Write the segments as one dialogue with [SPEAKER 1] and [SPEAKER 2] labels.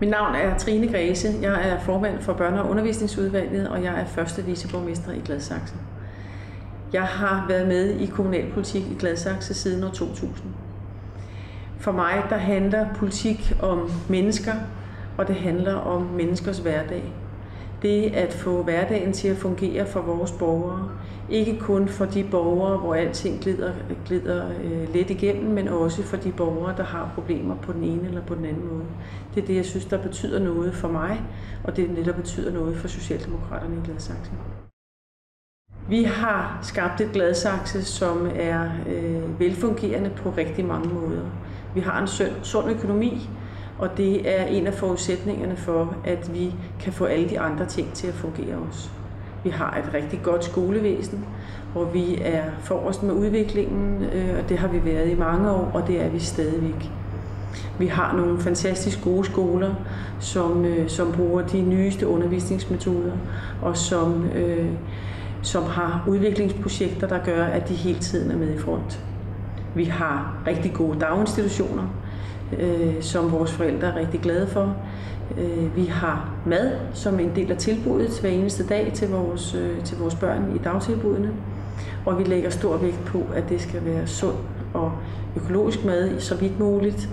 [SPEAKER 1] Mit navn er Trine Græse. Jeg er formand for Børne- og Undervisningsudvalget, og jeg er første viceborgmester i Gladsaxe. Jeg har været med i kommunalpolitik i Gladsaxe siden år 2000. For mig der handler politik om mennesker, og det handler om menneskers hverdag. Det at få hverdagen til at fungere for vores borgere. Ikke kun for de borgere, hvor alting glider let igennem, men også for de borgere, der har problemer på den ene eller på den anden måde. Det er det, jeg synes, der betyder noget for mig, og det er det, der betyder noget for Socialdemokraterne i Gladsaxe. Vi har skabt et Gladsaxe, som er velfungerende på rigtig mange måder. Vi har en sund økonomi, og det er en af forudsætningerne for, at vi kan få alle de andre ting til at fungere også. Vi har et rigtig godt skolevæsen, hvor vi er forrest med udviklingen, og det har vi været i mange år, og det er vi stadigvæk. Vi har nogle fantastisk gode skoler, som bruger de nyeste undervisningsmetoder, og som har udviklingsprojekter, der gør, at de hele tiden er med i front. Vi har rigtig gode daginstitutioner, som vores forældre er rigtig glade for. Vi har mad som en del af tilbuddet hver eneste dag til vores børn i dagtilbudene. Og vi lægger stor vægt på, at det skal være sund og økologisk mad så vidt muligt,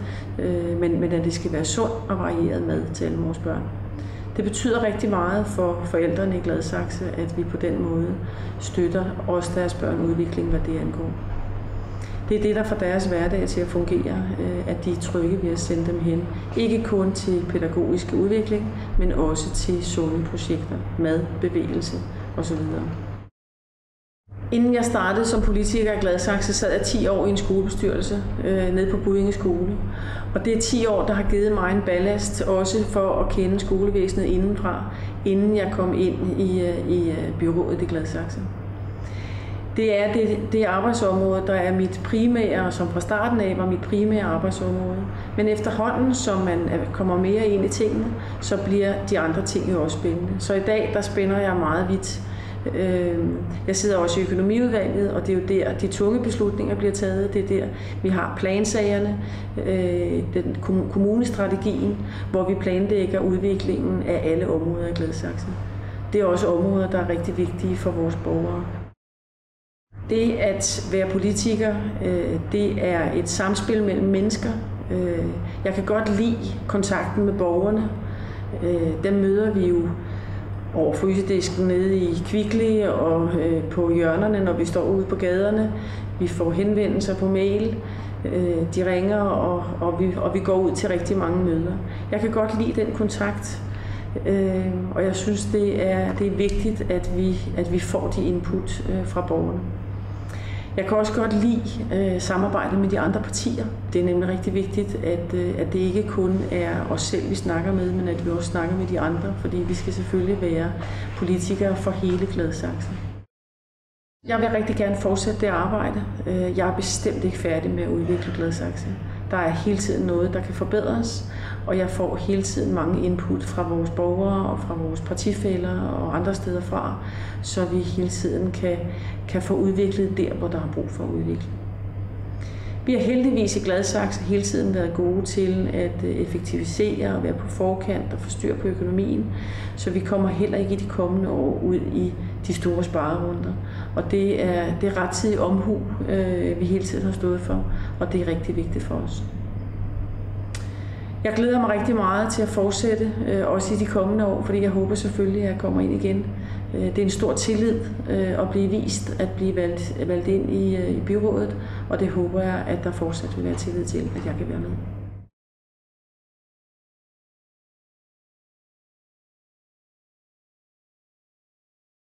[SPEAKER 1] men at det skal være sund og varieret mad til alle vores børn. Det betyder rigtig meget for forældrene i Gladsaxe, at vi på den måde støtter også deres børn udvikling, hvad det angår. Det er det, der får deres hverdag til at fungere, at de er trygge ved at sende dem hen. Ikke kun til pædagogisk udvikling, men også til sunde projekter, mad, bevægelse osv. Inden jeg startede som politiker i Gladsaxe, sad jeg 10 år i en skolebestyrelse nede på Buddinge Skole. Og det er 10 år, der har givet mig en ballast, også for at kende skolevæsenet indenfra, inden jeg kom ind i byrådet i Gladsaxe. Det er det arbejdsområde, der er mit primære, og som fra starten af var mit primære arbejdsområde. Men efterhånden, som man kommer mere ind i tingene, så bliver de andre ting jo også spændende. Så i dag, der spænder jeg meget vidt. Jeg sidder også i økonomiudvalget, og det er jo der, de tunge beslutninger bliver taget. Det er der, vi har plansagerne, den kommunestrategien, hvor vi planlægger udviklingen af alle områder i Gladsaxe. Det er også områder, der er rigtig vigtige for vores borgere. Det at være politiker, det er et samspil mellem mennesker. Jeg kan godt lide kontakten med borgerne. Dem møder vi jo over frysedisken nede i Kvickly og på hjørnerne, når vi står ude på gaderne. Vi får henvendelser på mail. De ringer, og vi går ud til rigtig mange møder. Jeg kan godt lide den kontakt, og jeg synes, det er vigtigt, at vi får de input fra borgerne. Jeg kan også godt lide samarbejdet med de andre partier. Det er nemlig rigtig vigtigt, at det ikke kun er os selv, vi snakker med, men at vi også snakker med de andre, fordi vi skal selvfølgelig være politikere for hele Gladsaxe. Jeg vil rigtig gerne fortsætte det arbejde. Jeg er bestemt ikke færdig med at udvikle Gladsaxe. Der er hele tiden noget, der kan forbedres, og jeg får hele tiden mange input fra vores borgere og fra vores partifæller og andre steder fra, så vi hele tiden kan få udviklet der, hvor der er brug for at udvikle. Vi har heldigvis i Gladsaxe hele tiden været gode til at effektivisere og være på forkant og få styr på økonomien, så vi kommer heller ikke i de kommende år ud i de store sparerunder. Og det er rettidig omhu, vi hele tiden har stået for, og det er rigtig vigtigt for os. Jeg glæder mig rigtig meget til at fortsætte, også i de kommende år, fordi jeg håber selvfølgelig, at jeg kommer ind igen. Det er en stor tillid at blive vist, at blive valgt ind i byrådet, og det håber jeg, at der fortsat vil være tillid til, at jeg kan være med.